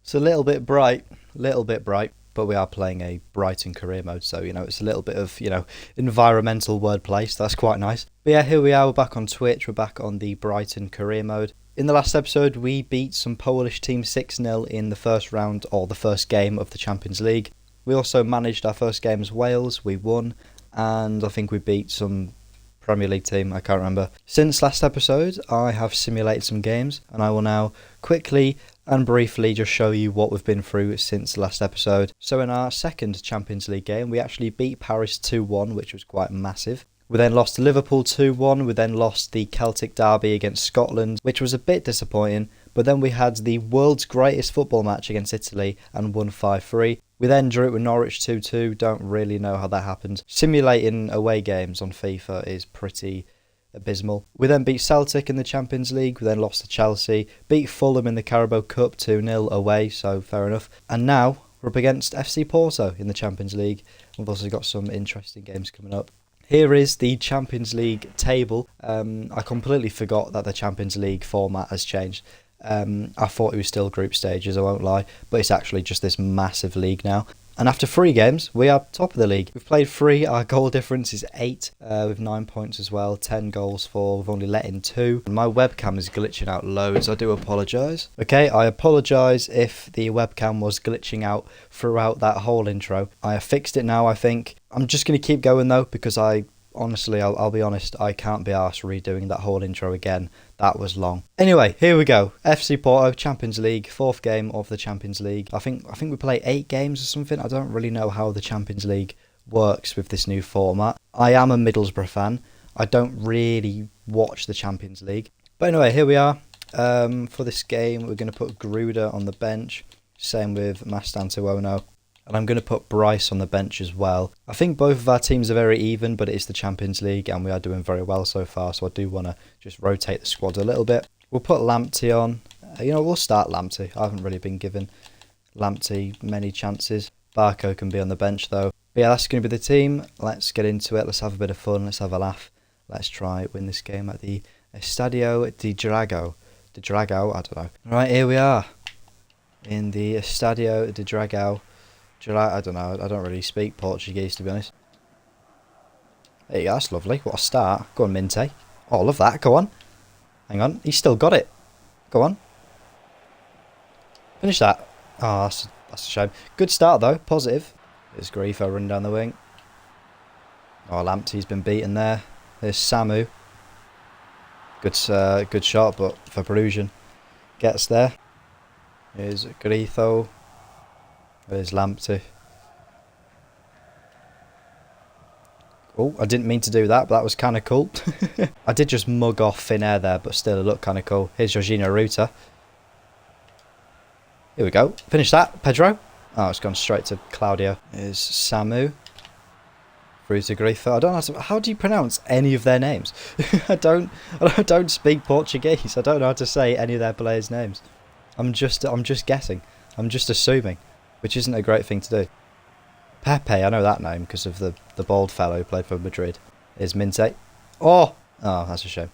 It's a little bit bright, but we are playing a Brighton career mode, so, it's a little bit of, environmental wordplay, so that's quite nice. But yeah, here we are, we're back on Twitch, we're back on the Brighton career mode. In the last episode, we beat some Polish team 6-0 in the first round, or the first game of the Champions League. We also managed our first game as Wales, we won, and I think we beat some Premier League team, I can't remember. Since last episode, I have simulated some games, and I will now quickly and briefly just show you what we've been through since the last episode. So in our second Champions League game, we actually beat Paris 2-1, which was quite massive. We then lost to Liverpool 2-1, we then lost the Celtic derby against Scotland, which was a bit disappointing, but then we had the world's greatest football match against Italy and won 5-3. We then drew it with Norwich 2-2, don't really know how that happened. Simulating away games on FIFA is pretty abysmal. We then beat Celtic in the Champions League, we then lost to Chelsea, beat Fulham in the Carabao Cup 2-0 away, so fair enough. And now we're up against FC Porto in the Champions League. We've also got some interesting games coming up. Here is the Champions League table. I completely forgot that the Champions League format has changed. I thought it was still group stages, I won't lie, but it's actually just this massive league now. And after 3 games, we are top of the league. We've played 3, our goal difference is 8, with 9 points as well, 10 goals for, we've only let in 2. And my webcam is glitching out loads, I do apologise. Okay, I apologise if the webcam was glitching out throughout that whole intro. I have fixed it now, I think. I'm just going to keep going though, because honestly, I'll be honest, I can't be arsed redoing that whole intro again. That was long. Anyway, here we go. FC Porto, Champions League, 4th game of the Champions League. I think we play 8 games or something. I don't really know how the Champions League works with this new format. I am a Middlesbrough fan. I don't really watch the Champions League. But anyway, here we are. For this game, we're going to put Gruda on the bench. Same with Mastantuono. And I'm going to put Bryce on the bench as well. I think both of our teams are very even, but it is the Champions League and we are doing very well so far. So I do want to just rotate the squad a little bit. We'll put Lamptey on. We'll start Lamptey. I haven't really been given Lamptey many chances. Barco can be on the bench though. But yeah, that's going to be the team. Let's get into it. Let's have a bit of fun. Let's have a laugh. Let's try win this game at the Estadio de Dragao. De Dragao? I don't know. Right, here we are. In the Estadio de Dragao. I don't know, I don't really speak Portuguese to be honest. There you go, that's lovely. What a start. Go on, Minte. Oh, I love that. Go on. Hang on, he's still got it. Go on. Finish that. Oh, that's a shame. Good start though, positive. There's Grifo running down the wing. Oh, Lamptey's been beaten there. There's Samu. Good shot, but for Perusian. Gets there. Here's Grifo. There's Lamptey. Oh, I didn't mean to do that, but that was kind of cool. I did just mug off thin air there, but still it looked kind of cool. Here's Jorginho Ruta. Here we go. Finish that, Pedro. Oh, it's gone straight to Claudio. Here's Samu. Through to Grifo. I don't know how do you pronounce any of their names? I don't speak Portuguese. I don't know how to say any of their players' names. I'm just guessing. I'm just assuming. Which isn't a great thing to do. Pepe, I know that name because of the bald fellow who played for Madrid. Is Minte. Oh, that's a shame.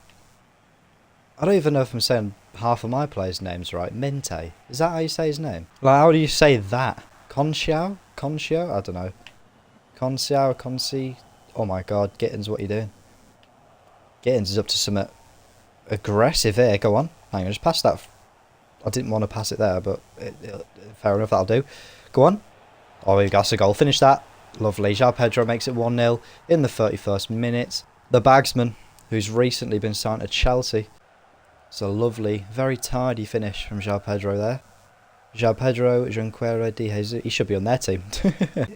I don't even know if I'm saying half of my players' names right. Minte. Is that how you say his name? Like, how do you say that? Concio? Concio? I don't know. Concio? Conci? Oh my god, Gittins, what are you doing? Gittins is up to some aggressive here. Go on. Hang on, just pass that. I didn't want to pass it there, but fair enough, that'll do. Go on. Oh, we got a goal. Finish that. Lovely. João Pedro makes it 1-0 in the 31st minute. The Bagsman, who's recently been signed to Chelsea. It's a lovely, very tidy finish from João Pedro there. João Pedro, Junqueira, De Jesus. He should be on their team.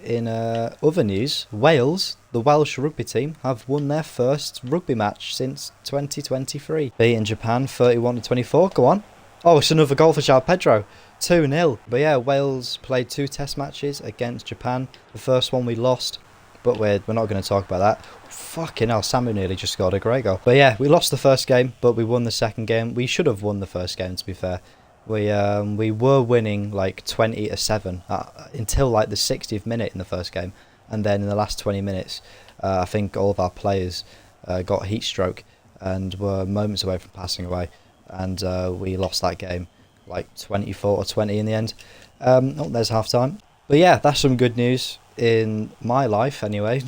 In other news, Wales, the Welsh rugby team, have won their first rugby match since 2023. Beating Japan 31-24. Go on. Oh, it's another goal for João Pedro. 2-0. But yeah, Wales played 2 test matches against Japan. The first one we lost, but we're not going to talk about that. Fucking hell, Samu nearly just scored a great goal. But yeah, we lost the first game, but we won the second game. We should have won the first game, to be fair. We were winning like 20-7 until like the 60th minute in the first game. And then in the last 20 minutes, I think all of our players got heat stroke and were moments away from passing away. And we lost that game like 24-20 in the end. Oh, there's half time. But yeah, that's some good news in my life anyway.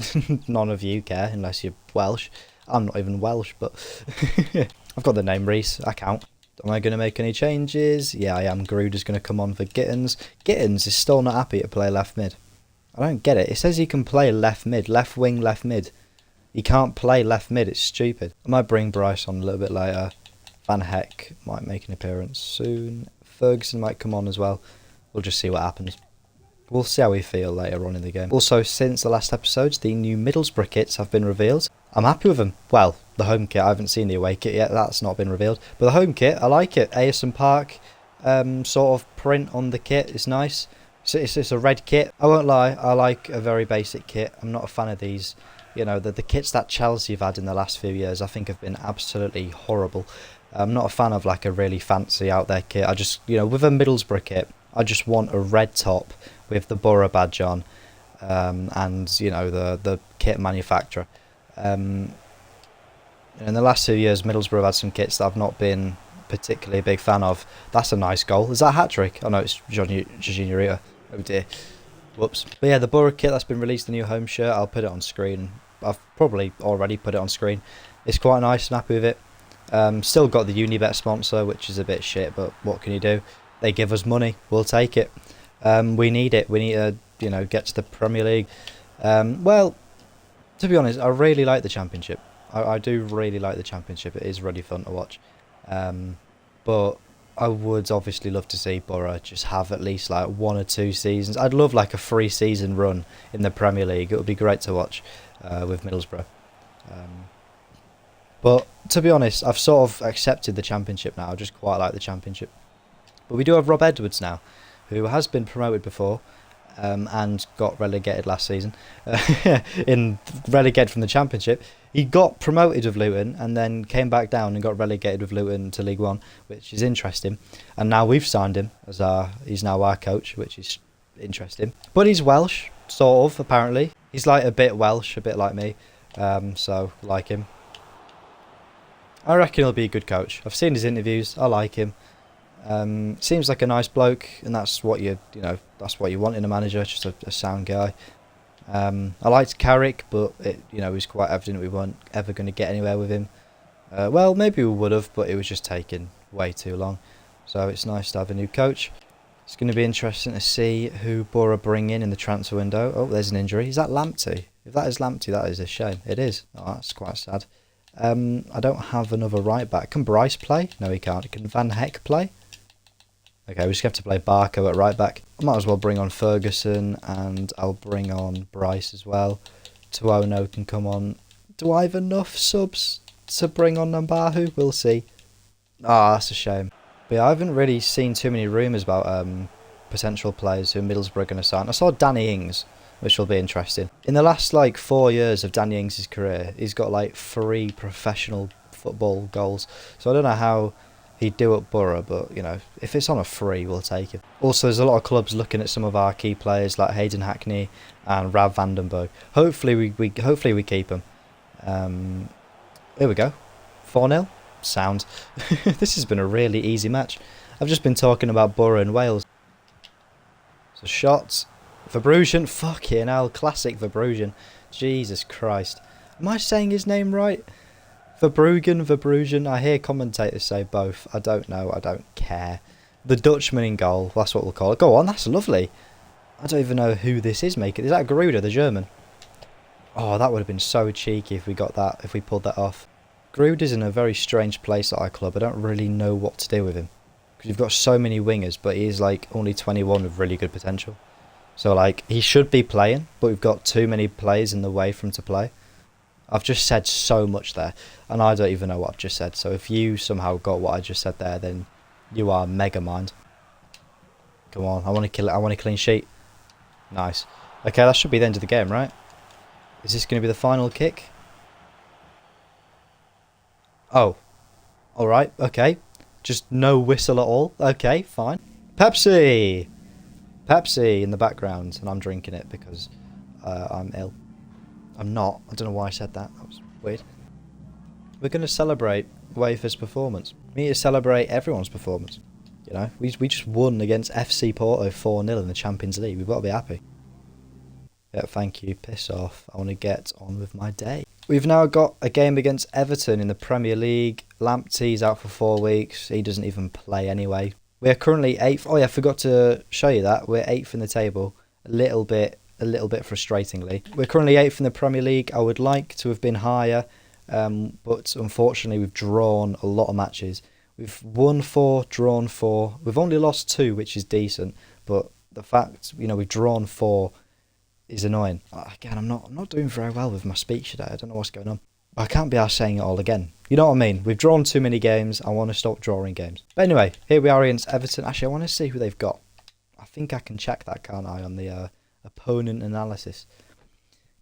None of you care unless you're Welsh. I'm not even Welsh, but I've got the name Rhys. I count. Am I going to make any changes? Yeah, I am. Gruder's going to come on for Gittins. Gittins is still not happy to play left mid. I don't get it. It says he can play left mid, left wing, left mid. He can't play left mid. It's stupid. I might bring Bryce on a little bit later. Van Heck might make an appearance soon. Ferguson might come on as well. We'll just see what happens. We'll see how we feel later on in the game. Also, since the last episodes, the new Middlesbrough kits have been revealed. I'm happy with them. Well, the home kit, I haven't seen the away kit yet. That's not been revealed. But the home kit, I like it. Ayerson Park sort of print on the kit is nice. So it's a red kit. I won't lie, I like a very basic kit. I'm not a fan of these. You know, the kits that Chelsea have had in the last few years, I think have been absolutely horrible. I'm not a fan of like a really fancy out there kit. I just, you know, with a Middlesbrough kit, I just want a red top with the Borough badge on, and you know the kit manufacturer. In the last 2 years, Middlesbrough have had some kits that I've not been particularly a big fan of. That's a nice goal. Is that a hat trick? Oh no, it's Jorginho Rita. Oh dear. Whoops. But yeah, the Borough kit that's been released, the new home shirt. I'll put it on screen. I've probably already put it on screen. It's quite nice. I'm happy with it. Still got the Unibet sponsor, which is a bit shit, but what can you do? They give us money. We'll take it. We need it. We need to, you know, get to the Premier League. Well, to be honest, I really like the Championship. I do really like the Championship. It is really fun to watch. But I would obviously love to see Borough just have at least like 1 or 2 seasons. I'd love like a 3-season run in the Premier League. It would be great to watch with Middlesbrough. But to be honest, I've sort of accepted the Championship now. I just quite like the Championship. But we do have Rob Edwards now, who has been promoted before and got relegated last season. Relegated from the Championship. He got promoted with Luton and then came back down and got relegated with Luton to League One, which is interesting. And now we've signed him as he's now our coach, which is interesting. But he's Welsh, sort of, apparently. He's like a bit Welsh, a bit like me. So, like him. I reckon he'll be a good coach. I've seen his interviews. I like him. Seems like a nice bloke, and that's what that's what you want in a manager, just a sound guy. I liked Carrick, but it was quite evident we weren't ever going to get anywhere with him. Well, maybe we would have, but it was just taking way too long. So it's nice to have a new coach. It's going to be interesting to see who Borough bring in the transfer window. Oh, there's an injury. Is that Lamptey? If that is Lamptey, that is a shame. It is. Oh, that's quite sad. I don't have another right back. Can Bryce play? No, he can't. Can Van Heck play? Okay, we just have to play Barco at right back. I might as well bring on Ferguson, and I'll bring on Bryce as well. Tuono can come on. Do I have enough subs to bring on Nambahu? We'll see. Ah, that's a shame. But yeah, I haven't really seen too many rumours about potential players who Middlesbrough are going to sign. I saw Danny Ings, which will be interesting. In the last 4 years of Danny Ings' career, he's got 3 professional football goals. So I don't know how he'd do at Borough, but if it's on a free, we'll take it. Also, there's a lot of clubs looking at some of our key players like Hayden Hackney and Rav Vandenberg. Hopefully we keep them. Here we go, 4-0. Sound. This has been a really easy match. I've just been talking about Borough and Wales. So shots. Verbrugen, fucking hell, classic Verbrugen. Jesus Christ. Am I saying his name right? Verbrugen. I hear commentators say both. I don't know. I don't care. The Dutchman in goal. That's what we'll call it. Go on. That's lovely. I don't even know who this is making. Is that Gruder, the German? Oh, that would have been so cheeky if we got that. If we pulled that off. Gruder's in a very strange place at our club. I don't really know what to do with him. Because you've got so many wingers, but he's only 21 with really good potential. So he should be playing, but we've got too many players in the way for him to play. I've just said so much there, and I don't even know what I've just said. So if you somehow got what I just said there, then you are mega mind. Come on, I want to kill it. I want a clean sheet. Nice. Okay, that should be the end of the game, right? Is this going to be the final kick? Oh. Alright, okay. Just no whistle at all. Okay, fine. Pepsi! Pepsi in the background, and I'm drinking it because I'm ill. I'm not. I don't know why I said that. That was weird. We're going to celebrate Wafer's performance. We need to celebrate everyone's performance. You know, we just won against FC Porto 4-0 in the Champions League. We've got to be happy. Yeah, thank you. Piss off. I want to get on with my day. We've now got a game against Everton in the Premier League. Lamptey's out for 4 weeks. He doesn't even play anyway. We're currently 8th. Oh yeah, I forgot to show you that. We're 8th in the table. A little bit frustratingly. We're currently 8th in the Premier League. I would like to have been higher, but unfortunately we've drawn a lot of matches. We've won 4, drawn 4. We've only lost 2, which is decent, but the fact, you know, we've drawn 4 is annoying. Again, I'm not doing very well with my speech today. I don't know what's going on. I can't be arsed saying it all again. You know what I mean? We've drawn too many games. I want to stop drawing games. But anyway, here we are against Everton. Actually, I want to see who they've got. I think I can check that, can't I, on the opponent analysis.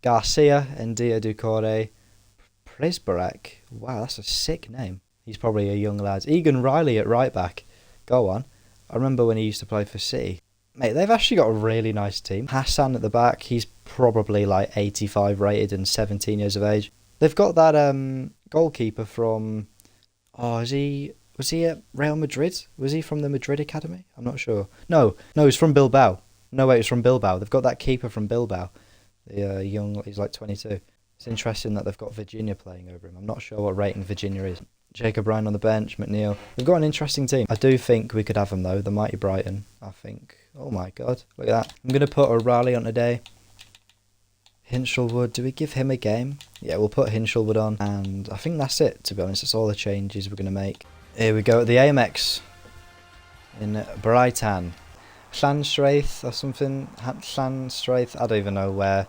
Garcia, Ndia Doucouré, Prisbarek. Wow, that's a sick name. He's probably a young lad. Egan Riley at right back. Go on. I remember when he used to play for City. Mate, they've actually got a really nice team. Hassan at the back. He's probably like 85 rated and 17 years of age. They've got that goalkeeper from... Oh, was he at Real Madrid? Was he from the Madrid Academy? I'm not sure. No, he's from Bilbao. No, wait, he's from Bilbao. They've got that keeper from Bilbao. The he's like 22. It's interesting that they've got Virginia playing over him. I'm not sure what rating Virginia is. Jacob Ryan on the bench, McNeil. They've got an interesting team. I do think we could have them though, the mighty Brighton. I think. Oh my god, look at that. I'm going to put O'Reilly on today. Hinchelwood, do we give him a game? Yeah, we'll put Hinchelwood on. And I think that's it, to be honest. That's all the changes we're going to make. Here we go at the Amex in Brighton. Llanstraith or something. Llanstraith, I don't even know where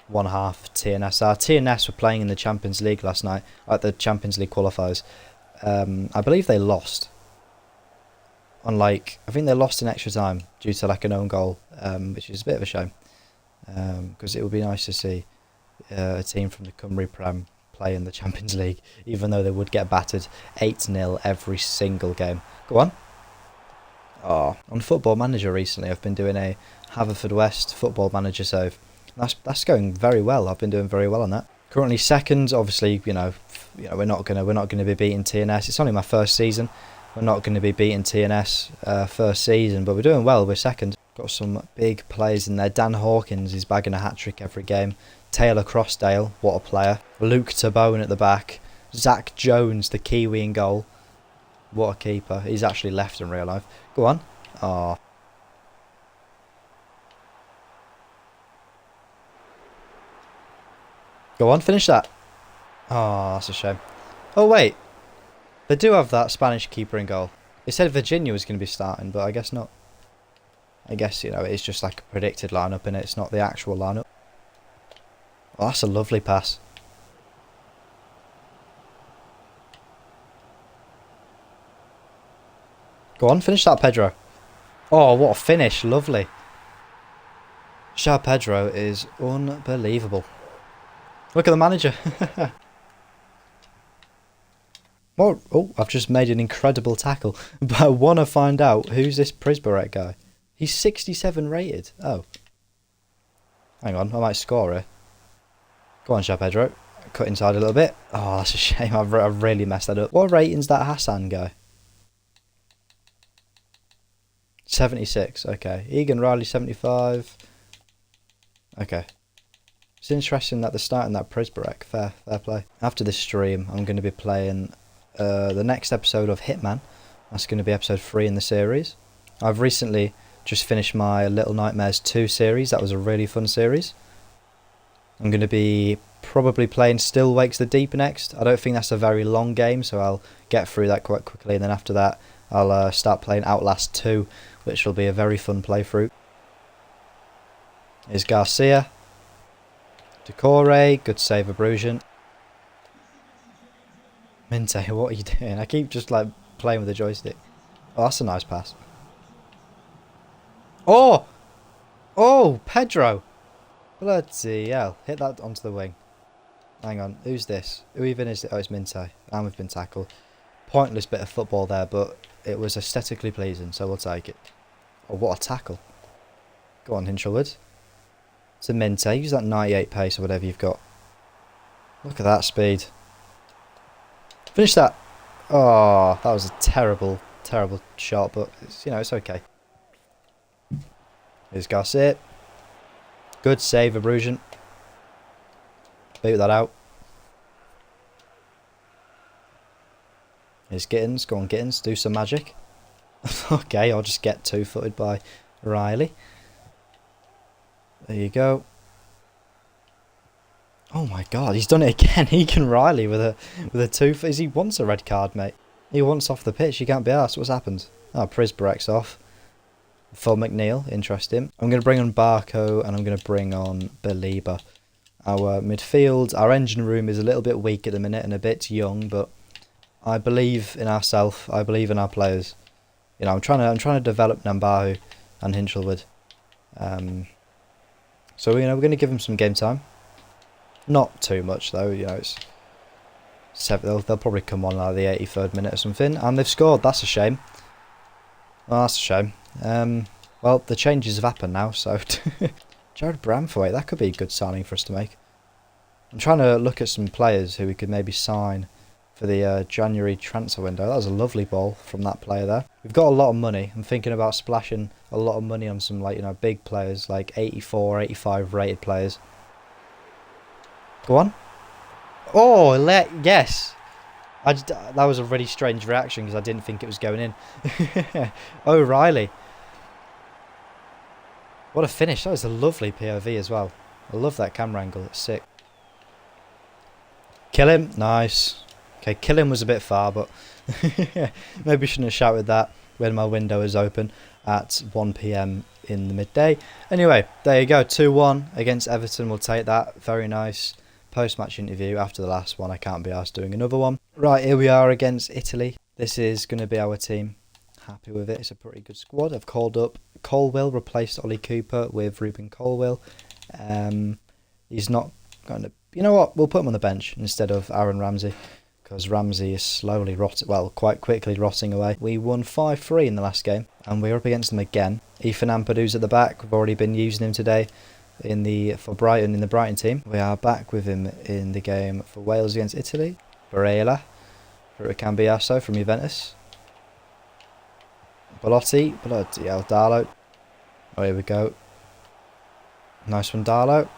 one half TNS are. TNS were playing in the Champions League last night, at the Champions League qualifiers. I believe they lost. I think they lost in extra time due to like an own goal, which is a bit of a shame. Because it would be nice to see a team from the Cymru Prem play in the Champions League, even though they would get battered 8-0 every single game. Go on. Oh, on Football Manager recently, I've been doing a Haverfordwest Football Manager save. That's going very well. I've been doing very well on that. Currently second. Obviously, you know, we're not gonna be beating TNS. It's only my first season. We're not going to be beating TNS first season, but we're doing well. We're second. Got some big players in there. Dan Hawkins is bagging a hat-trick every game. Taylor Crossdale, what a player. Luke Tabone at the back. Zach Jones, the Kiwi in goal. What a keeper. He's actually left in real life. Go on. Oh. Go on, finish that. Oh, that's a shame. Oh, wait. They do have that Spanish keeper in goal. They said Virginia was going to be starting, but I guess not. I guess, you know, it's just like a predicted lineup and it's not the actual lineup. Oh, that's a lovely pass. Go on, finish that, Pedro. Oh, what a finish. Lovely. João Pedro is unbelievable. Look at the manager. Oh, I've just made an incredible tackle. But I want to find out who's this Prisbarek guy. He's 67 rated. Oh. Hang on, I might score here. Go on, João Pedro. Cut inside a little bit. Oh, that's a shame. I've really messed that up. What rating's that Hassan guy? 76. Okay. Egan Riley, 75. Okay. It's interesting that they're starting that Prisbarek. Fair play. After this stream, I'm going to be playing the next episode of Hitman. That's going to be episode 3 in the series. I've recently just finished my Little Nightmares 2 series. That was a really fun series. I'm going to be probably playing Still Wakes the Deep next. I don't think that's a very long game, so I'll get through that quite quickly, and then after that I'll start playing Outlast 2, which will be a very fun playthrough. Here's Garcia. Doucouré, good save of Brujan. Minte, what are you doing? I keep just like playing with the joystick. Oh, that's a nice pass. Oh! Oh, Pedro! Bloody hell. Hit that onto the wing. Hang on, who's this? Who even is it? Oh, it's Minte. And we've been tackled. Pointless bit of football there, but it was aesthetically pleasing, so we'll take it. Oh, what a tackle. Go on, Hinchelwood. It's a Minte. Use that 98 pace or whatever you've got. Look at that speed. Finish that. Oh, that was a terrible Terrible shot, but it's, you know, it's okay. Here's Garcia. Good save, Abruzan. Boot that out. Here's Gittins. Go on, Gittins. Do some magic. Okay, I'll just get two-footed by Riley. There you go. Oh my god, he's done it again. Egan Riley with a two-foot. He wants a red card, mate. He wants off the pitch. He can't be asked. What's happened? Oh, Prisbrek's off. For McNeil, interesting. I'm going to bring on Barco and I'm going to bring on Belieber. Our midfield, our engine room is a little bit weak at the minute and a bit young, but I believe in ourselves. I believe in our players. You know, I'm trying to develop Nambahu and Hinchelwood. So you know, we're going to give them some game time. Not too much though. You know, it's they'll probably come on like the 83rd minute or something, and they've scored. That's a shame. Well, that's a shame. Well, the changes have happened now, so Jared Bramthwaite, that could be a good signing for us to make. I'm trying to look at some players who we could maybe sign for the January transfer window. That was a lovely ball from that player there. We've got a lot of money. I'm thinking about splashing a lot of money on some, like, you know, big players, like 84, 85 rated players. Go on. Oh, yes. That was a really strange reaction because I didn't think it was going in. Oh, Riley. What a finish. That was a lovely POV as well. I love that camera angle. It's sick. Kill him. Nice. Okay, kill him was a bit far, but maybe shouldn't have shouted that when my window is open at 1 PM in the midday. Anyway, there you go. 2-1 against Everton. We'll take that. Very nice post-match interview after the last one. I can't be asked doing another one. Right, here we are against Italy. This is going to be our team. Happy with it. It's a pretty good squad. I've called up Colwill, replaced Ollie Cooper with Ruben Colwill. He's not going to... You know what? We'll put him on the bench instead of Aaron Ramsey, because Ramsey is slowly rotting, well, quite quickly rotting away. We won 5-3 in the last game, and we're up against them again. Ethan Ampadu's at the back. We've already been using him today for Brighton in the Brighton team. We are back with him in the game for Wales against Italy. Barella for Cambiasso from Juventus. Belotti, bloody hell, Darlow. Oh, here we go. Nice one, Darlow.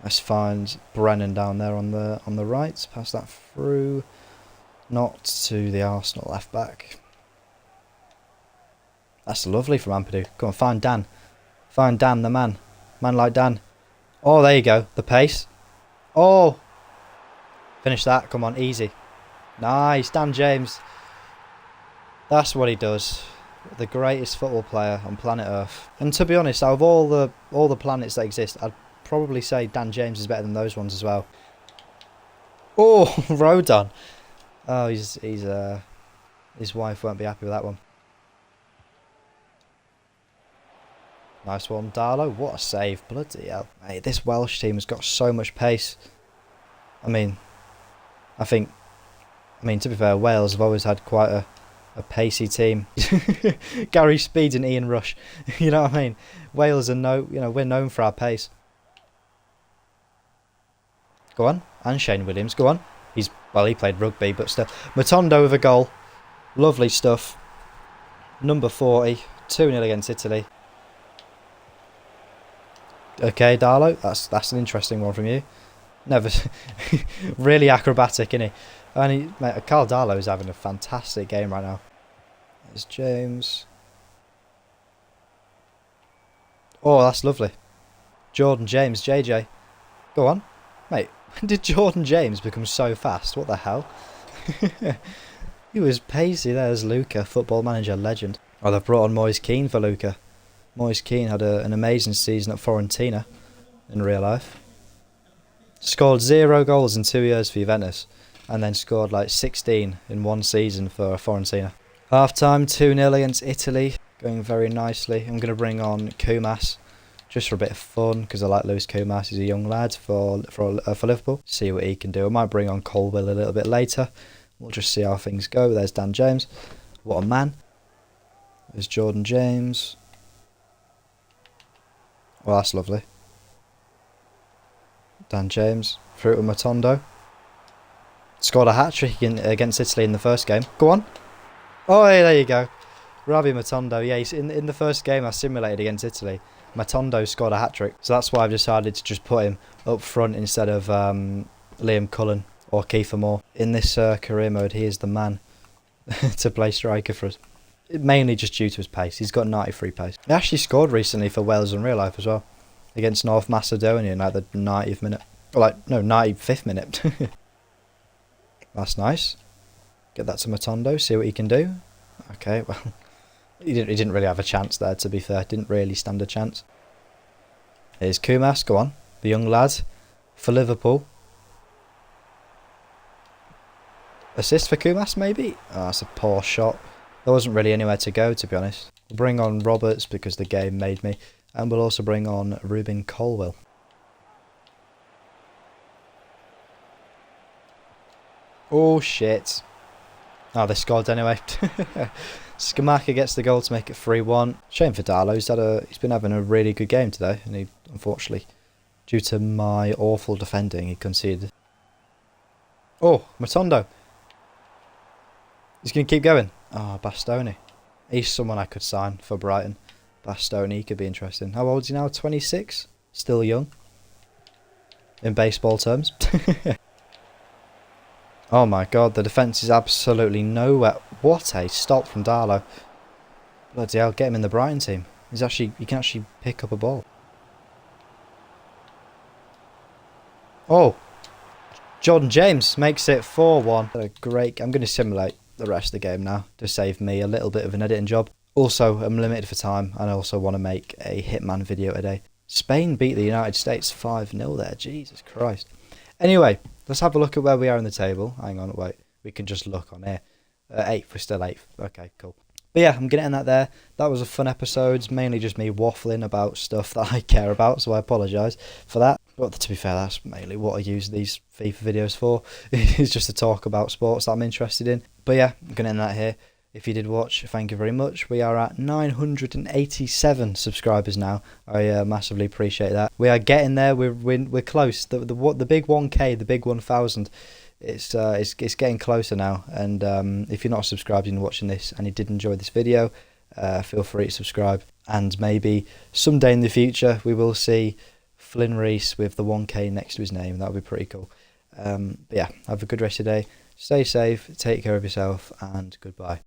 Let's find Brennan down there on the right. Pass that through. Not to the Arsenal left back. That's lovely from Ampadu. Come on, find Dan. Find Dan, the man. Man like Dan. Oh, there you go. The pace. Oh. Finish that. Come on, easy. Nice, Dan James. That's what he does. The greatest football player on planet Earth. And to be honest, out of all the planets that exist, I'd probably say Dan James is better than those ones as well. Oh, Rodon. Oh, his wife won't be happy with that one. Nice one, Darlow. What a save. Bloody hell. Mate, this Welsh team has got so much pace. I mean, to be fair, Wales have always had quite a pacey team. Gary Speed and Ian Rush. You know what I mean? Wales are we're known for our pace. Go on. And Shane Williams. Go on. He played rugby, but still. Matondo with a goal. Lovely stuff. Number 40. 2-0 against Italy. Okay, Darlow. That's an interesting one from you. Never. Really acrobatic, isn't he? Mate, Carl Darlow is having a fantastic game right now. There's James. Oh, that's lovely. Jordan James, JJ. Go on. Mate, when did Jordan James become so fast? What the hell? He was pacey. There's Luca, Football Manager legend. Oh, they've brought on Moise Keane for Luca. Moise Keane had an amazing season at Fiorentina in real life. Scored 0 goals in 2 years for Juventus, and then scored like 16 in one season for Fiorentina. Half time, 2-0 against Italy, going very nicely. I'm going to bring on Kumas just for a bit of fun because I like Lewis Kumas. He's a young lad for Liverpool. See what he can do. I might bring on Colwill a little bit later. We'll just see how things go. There's Dan James. What a man. There's Jordan James. Well, that's lovely. Dan James through to Matondo. Scored a hat-trick against Italy in the first game. Go on. Oh, yeah, there you go. Ravi Matondo. Yeah, he's in the first game I simulated against Italy. Matondo scored a hat-trick. So that's why I've decided to just put him up front instead of Liam Cullen or Kiefer Moore. In this career mode, he is the man to play striker for us. Mainly just due to his pace. He's got 93 pace. He actually scored recently for Wales in real life as well. Against North Macedonia in like the 90th minute. Or like, no, 95th minute. That's nice. Get that to Matondo, see what he can do. Okay, well, he didn't really have a chance there, to be fair. Didn't really stand a chance. Here's Kumas, go on. The young lad for Liverpool. Assist for Kumas, maybe? Oh, that's a poor shot. There wasn't really anywhere to go, to be honest. We'll bring on Roberts because the game made me. And we'll also bring on Ruben Colwill. Oh, shit. Oh, they scored anyway. Skamaka gets the goal to make it 3-1. Shame for Darlow. He's been having a really good game today. And he, unfortunately, due to my awful defending, he conceded. Oh, Matondo. He's going to keep going. Oh, Bastoni. He's someone I could sign for Brighton. Bastoni could be interesting. How old is he now? 26? Still young. In baseball terms. Oh my god, the defence is absolutely nowhere. What a stop from Darlow. Bloody hell, get him in the Brighton team. He can actually pick up a ball. Oh, Jordan James makes it 4-1. I'm going to simulate the rest of the game now to save me a little bit of an editing job. Also, I'm limited for time and I also want to make a Hitman video today. Spain beat the United States 5-0 there, Jesus Christ. Anyway, let's have a look at where we are in the table. Hang on, wait. We can just look on here. 8th, we're still 8th. Okay, cool. But yeah, I'm going to end that there. That was a fun episode. It's mainly just me waffling about stuff that I care about, so I apologise for that. But to be fair, that's mainly what I use these FIFA videos for. It's just to talk about sports that I'm interested in. But yeah, I'm going to end that here. If you did watch, thank you very much. We are at 987 subscribers now. I massively appreciate that. We are getting there. We're close. The big 1K, the big 1,000. It's getting closer now. And if you're not subscribed and watching this and you did enjoy this video, feel free to subscribe. And maybe someday in the future we will see Flynn Rhys with the 1K next to his name. That would be pretty cool. But yeah, have a good rest of the day. Stay safe, take care of yourself, and goodbye.